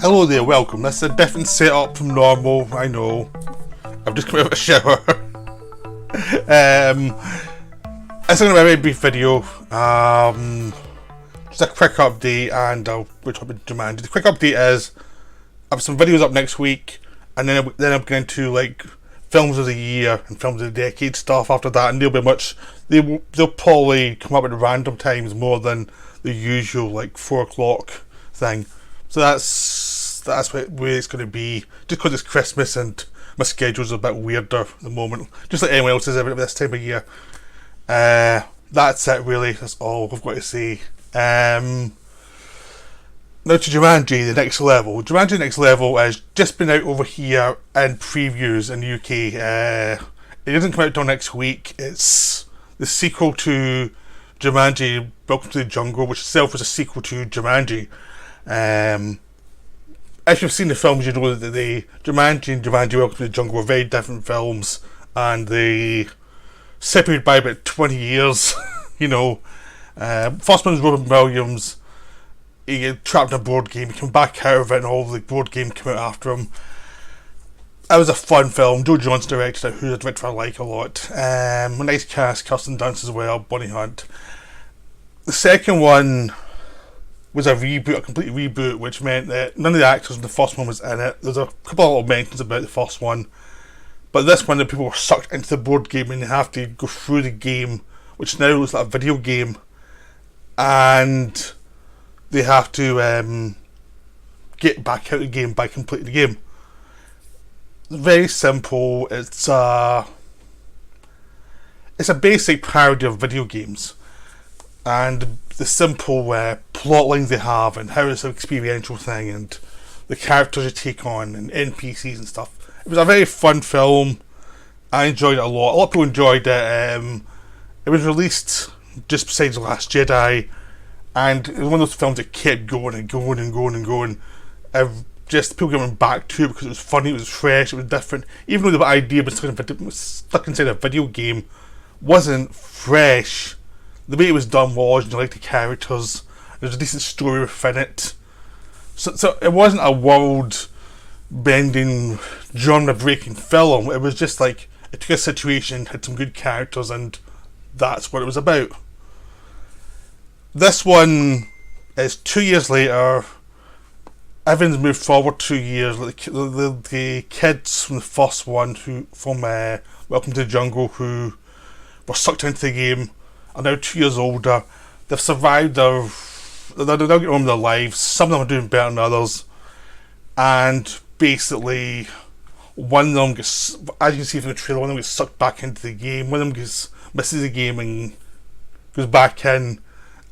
Hello there, welcome. This is a different setup from normal, I know. I've just come out of a shower. It's going to be a very brief video. Just a quick update, and we're talking about Jumanji. The quick update is I have some videos up next week, and then I'm going to like films of the year and films of the decade stuff after that, and they'll probably come up at random times more than the usual like 4 o'clock thing. So that's where it's going to be, just because it's Christmas and my schedule's a bit weirder at the moment, just like anyone else's at this time of year. That's it really, that's all I've got to say. Now to Jumanji The Next Level. Jumanji The Next Level has just been out over here in previews in the UK. It doesn't come out until next week. It's the sequel to Jumanji Welcome to the Jungle, which itself is a sequel to Jumanji. If you've seen the films, you know that Jumanji and Jumanji Welcome to the Jungle were very different films, and they separated by about 20 years. You know, first one's Robin Williams. He get trapped in a board game, he came back out of it, and all the board game came out after him. It was a fun film. Joe Johnson directed it, who's a director I like a lot. A nice cast, Kirsten Dunst as well, Bonnie Hunt. The second one was a reboot, a complete reboot, which meant that none of the actors in the first one was in it. There's a couple of little mentions about the first one, but this one, the people were sucked into the board game and they have to go through the game, which now looks like a video game, and they have to get back out of the game by completing the game. Very simple. It's a basic parody of video games, and the simple plot lines they have, and how it's an experiential thing, and the characters you take on, and NPCs and stuff. It was a very fun film. I enjoyed it a lot. A lot of people enjoyed it. It was released just besides The Last Jedi, and it was one of those films that kept going and going and going and going. Just people coming back to it because it was funny, it was fresh, it was different. Even though the idea of stuck inside a video game wasn't fresh, the way it was done was, you liked the characters, there was a decent story within it. So it wasn't a world-bending, genre-breaking film. It was just like, it took a situation, had some good characters, and that's what it was about. This one is 2 years later. Everything's moved forward 2 years. Like the kids from the first one, from Welcome to the Jungle, who were sucked into the game, are now 2 years older. They've survived they're now getting on with their lives. Some of them are doing better than others, and basically one of them gets, as you can see from the trailer, one of them gets sucked back into the game. One of them misses the game and goes back in,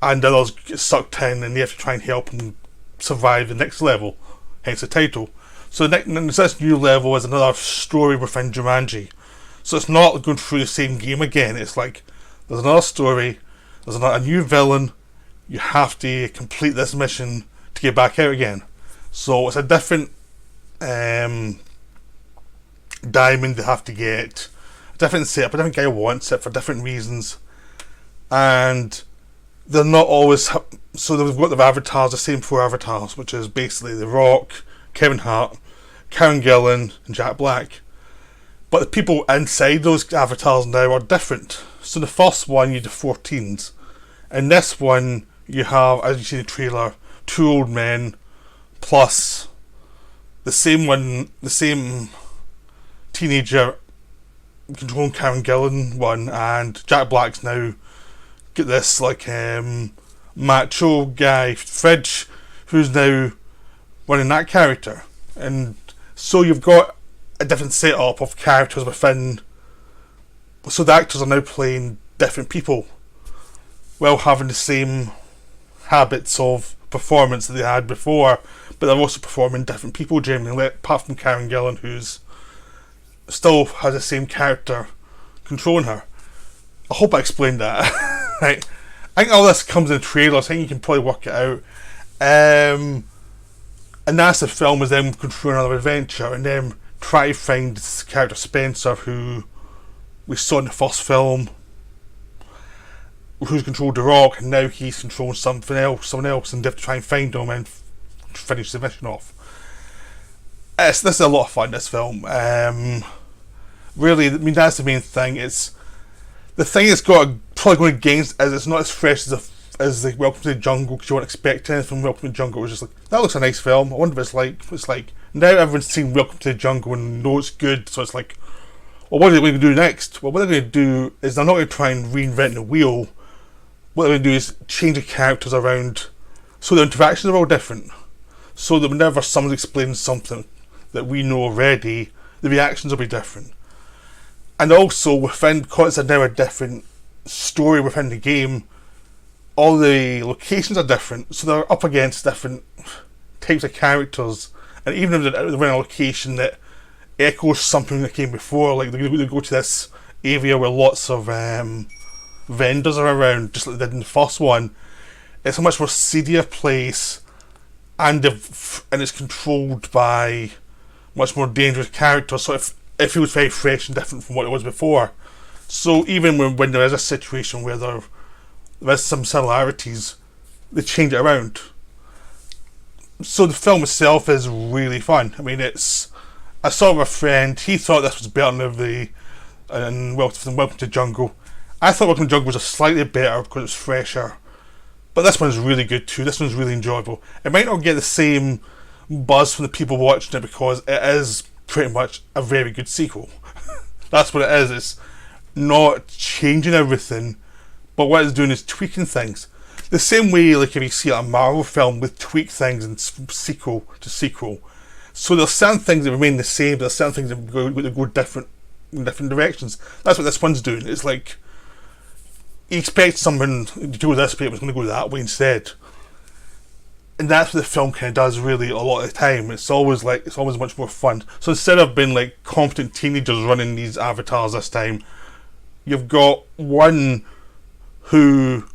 and the others get sucked in, and they have to try and help them survive the next level, hence the title. So this new level is another story within Jumanji. So it's not going through the same game again. It's like there's another story, there's a new villain, you have to complete this mission to get back out again. So it's a different diamond they have to get, a different setup, a different guy wants it for different reasons, and they're not always. So they've got the avatars, the same 4 avatars, which is basically The Rock, Kevin Hart, Karen Gillan, and Jack Black. But the people inside those avatars now are different. So the first one you had the 14s, and this one you have, as you see in the trailer, 2 old men plus the same teenager controlling Karen Gillan one, and Jack Black's now get this like macho guy Fridge, who's now running that character. And so you've got a different setup of characters within, so the actors are now playing different people while having the same habits of performance that they had before, but they're also performing different people generally, apart from Karen Gillan, who's still has the same character controlling her. I hope I explained that. Right, I think all this comes in trailers. I think you can probably work it out. And that's the film, is them going through another adventure and them try to find this character Spencer, who we saw in the first film, who's controlled The Rock, and now he's controlling someone else, and they have to try and find him and finish the mission off. this is a lot of fun. This film, really, I mean, that's the main thing. It's the thing that's got probably going against is it's not as fresh as the Welcome to the Jungle, because you won't expect anything from Welcome to the Jungle. It was just like, that looks a nice film. I wonder what it's like. It's like now everyone's seen Welcome to the Jungle and knows it's good, so it's like, well, what are they going to do next? Well, what they're going to do is they're not going to try and reinvent the wheel. What they're going to do is change the characters around so the interactions are all different. So that whenever someone explains something that we know already, the reactions will be different. And also, because it's now a different story within the game, all the locations are different, so they're up against different types of characters. And even if they're in a location that echoes something that came before, like they go to this area where lots of vendors are around, just like they did in the first one, it's a much more seedier place, and it's controlled by much more dangerous characters, so it feels very fresh and different from what it was before. So even when there is a situation where there is some similarities, they change it around. So the film itself is really fun. I mean, I saw with a friend, he thought this was better than Welcome to Jungle. I thought Welcome to Jungle was a slightly better because it's fresher. But this one's really good too. This one's really enjoyable. It might not get the same buzz from the people watching it because it is pretty much a very good sequel. That's what it is. It's not changing everything, but what it's doing is tweaking things. The same way, like if you see a Marvel film with tweak things and sequel to sequel. So there's certain things that remain the same, there's certain things that go different in different directions. That's what this one's doing. It's like you expect someone to go this way, but it's going to go that way instead. And that's what the film kind of does really a lot of the time. It's always much more fun. So instead of being like competent teenagers running these avatars this time, you've got one who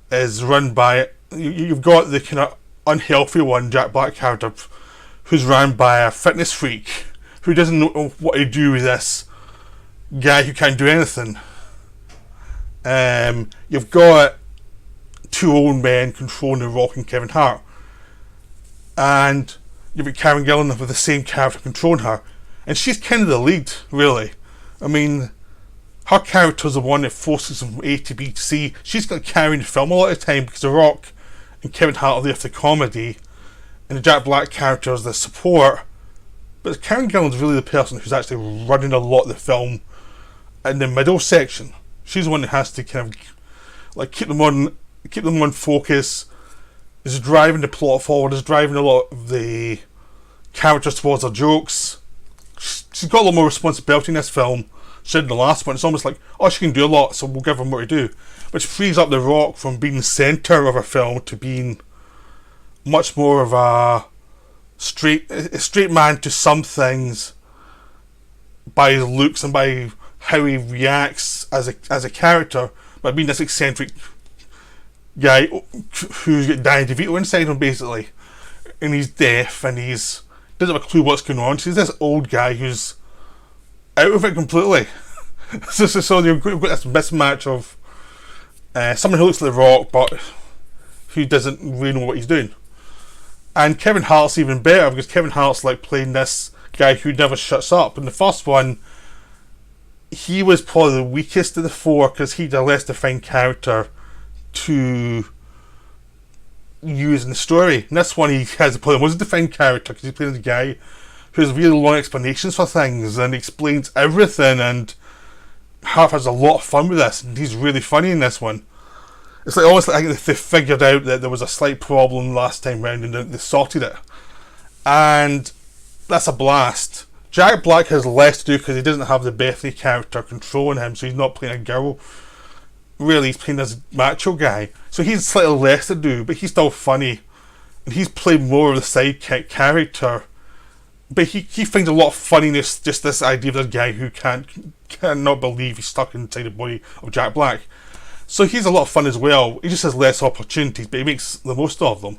is run by, you've got the kind of unhealthy one, Jack Black character, who's run by a fitness freak who doesn't know what to do with this guy who can't do anything. You've got two old men controlling The Rock and Kevin Hart, and you've got Karen Gillan with the same character controlling her, and she's kind of the lead, really. I mean, her character's the one that forces them from A to B to C. She's got to carry the film a lot of the time because The Rock and Kevin Hart are there for the comedy, and the Jack Black character is the support. But Karen Gillan's really the person who's actually running a lot of the film in the middle section. She's the one that has to kind of like keep them on focus, is driving the plot forward, is driving a lot of the characters towards their jokes. She's got a lot more responsibility in this film. She did in the last one. It's almost like, oh, she can do a lot, so we'll give her more to do. Which frees up The Rock from being the centre of a film to being much more of a straight man to some things by his looks and by how he reacts as a character, by being this eccentric guy who's got Danny DeVito inside him basically, and he's deaf and he's doesn't have a clue what's going on. So he's this old guy who's out of it completely. so you've got this mismatch of someone who looks like The Rock but who doesn't really know what he's doing. And Kevin Hart's even better because Kevin Hart's like playing this guy who never shuts up. In the first one, he was probably the weakest of the four because he'd a less defined character to use in the story. In this one, he has probably the most defined character because he's playing a guy who has really long explanations for things and explains everything, and Hart has a lot of fun with this, and he's really funny in this one. It's like almost like they figured out that there was a slight problem last time round and they sorted it. And that's a blast. Jack Black has less to do because he doesn't have the Bethany character controlling him, so he's not playing a girl. Really, he's playing this macho guy. So he's slightly less to do, but he's still funny. And he's played more of the sidekick character. But he finds a lot of funniness, just this idea of this guy who cannot believe he's stuck inside the body of Jack Black. So he's a lot of fun as well. He just has less opportunities, but he makes the most of them.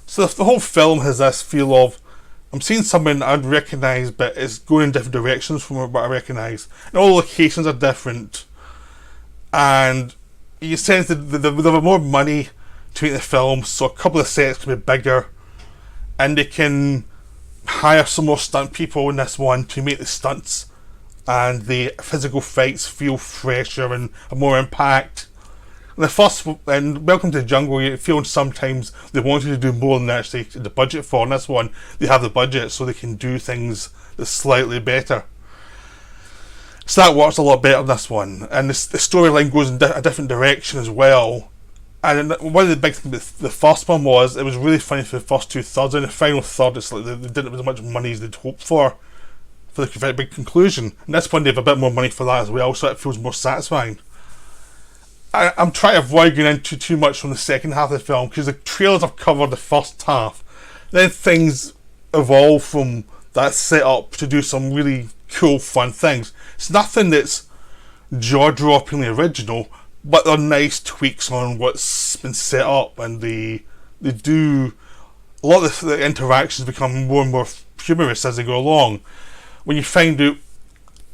So the whole film has this feel of, I'm seeing someone I'd recognise, but it's going in different directions from what I recognise. And all the locations are different. And you sense that there were more money to make the film, so a couple of sets can be bigger. And they can hire some more stunt people in this one to make the stunts and the physical fights feel fresher and have more impact. And the first, and Welcome to the Jungle, you feel sometimes they wanted to do more than actually the budget for. In this one, they have the budget so they can do things that's slightly better. So that works a lot better in this one. And the storyline goes in a different direction as well. And one of the big things with the first one was, it was really funny for the first 2/3. In the final third, it's like they didn't have as much money as they'd hoped for the very big conclusion. And this one, they have a bit more money for that as well, so it feels more satisfying. I'm trying to avoid going into too much from the second half of the film, because the trailers have covered the first half. Then things evolve from that setup to do some really cool, fun things. It's nothing that's jaw-droppingly original, but they're nice tweaks on what's been set up, and they do a lot of the interactions become more and more humorous as they go along. When you find out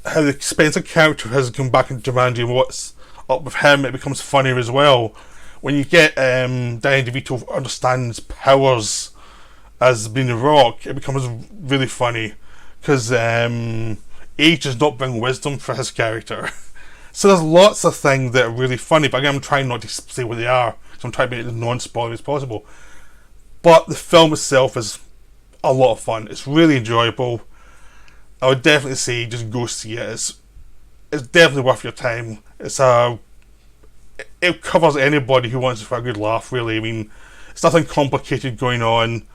how the Spencer character has come back into Jumanji and what's up with him, it becomes funnier as well. When you get Danny DeVito understands powers as being the Rock, it becomes really funny, because age does not bring wisdom for his character. So there's lots of things that are really funny, but again, I'm trying not to say what they are, so I'm trying to make it as non-spoiler as possible. But the film itself is a lot of fun. It's really enjoyable. I would definitely say just go see it. It's definitely worth your time. It covers anybody who wants for a good laugh, really. I mean, it's nothing complicated going on.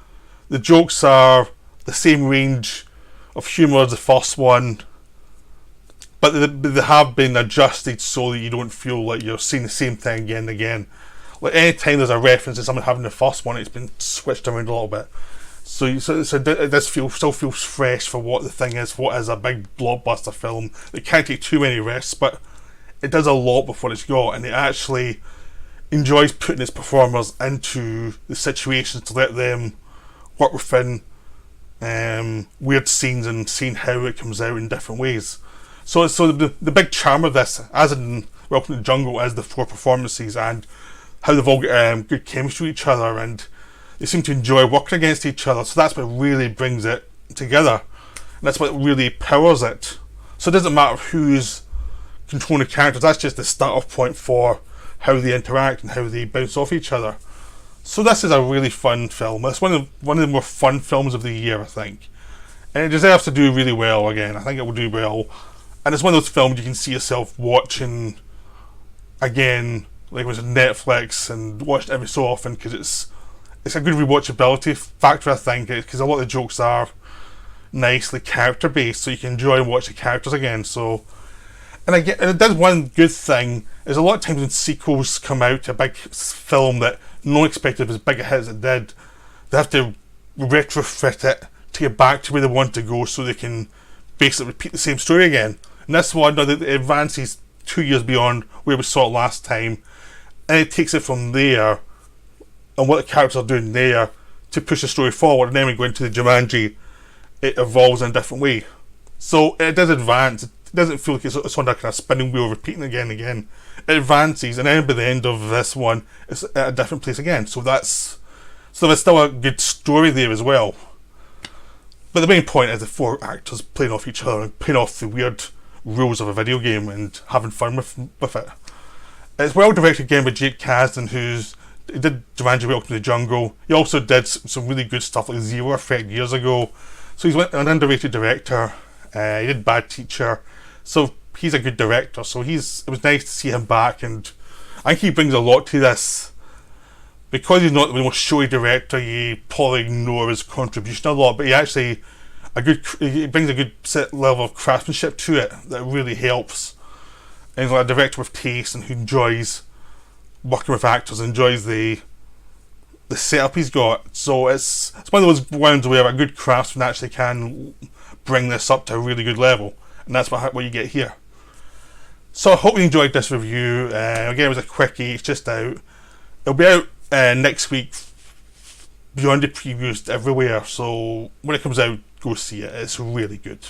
The jokes are the same range of humour as the first one, but they have been adjusted so that you don't feel like you're seeing the same thing again and again. Like, any time there's a reference to something having the first one, it's been switched around a little bit. So it does still feels fresh for what the thing is, what is a big blockbuster film. It can't take too many risks, but it does a lot with what it's got, and it actually enjoys putting its performers into the situations to let them work within weird scenes and seeing how it comes out in different ways. So the big charm of this, as in Welcome to the Jungle, is the 4 performances and how they've all got good chemistry with each other, and they seem to enjoy working against each other. So that's what really brings it together, and that's what really powers it. So it doesn't matter who's controlling the characters, that's just the start off point for how they interact and how they bounce off each other. So this is a really fun film. It's one of the more fun films of the year, I think, and it deserves to do really well again. I think it will do well, and it's one of those films you can see yourself watching again, like it was on Netflix, and watched every so often, because it's a good rewatchability factor, I think, because a lot of the jokes are nicely character based, so you can enjoy and watch the characters again. So, and it does one good thing, is a lot of times when sequels come out to a big film that no one expected as big a hit as it did, they have to retrofit it to get back to where they want to go, so they can basically repeat the same story again. And this one, it advances 2 years beyond where we saw it last time, and it takes it from there and what the characters are doing there to push the story forward, and then we go into the Jumanji, it evolves in a different way. So it does advance. It doesn't feel like it's on that kind of spinning wheel repeating again and again. It advances, and then by the end of this one, it's at a different place again. So there's still a good story there as well. But the main point is the 4 actors playing off each other and playing off the weird rules of a video game and having fun with it. It's well directed again by Jake Kasdan, he did Jumanji Welcome to the Jungle. He also did some really good stuff like Zero Effect years ago. So he's an underrated director. He did Bad Teacher. So he's a good director. So it was nice to see him back, and I think he brings a lot to this. Because he's not the most showy director, you probably ignore his contribution a lot, but he brings a good level of craftsmanship to it that really helps. And he's like a director with taste and who enjoys working with actors, enjoys the setup he's got. So it's one of those ones where a good craftsman actually can bring this up to a really good level, and that's what you get here. So I hope you enjoyed this review. Again, it was a quickie. It's just out. It'll be out next week beyond the previews everywhere. So when it comes out, go see it. It's really good.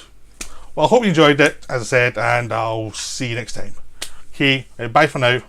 Well, I hope you enjoyed it, as I said, and I'll see you next time. Okay, bye for now.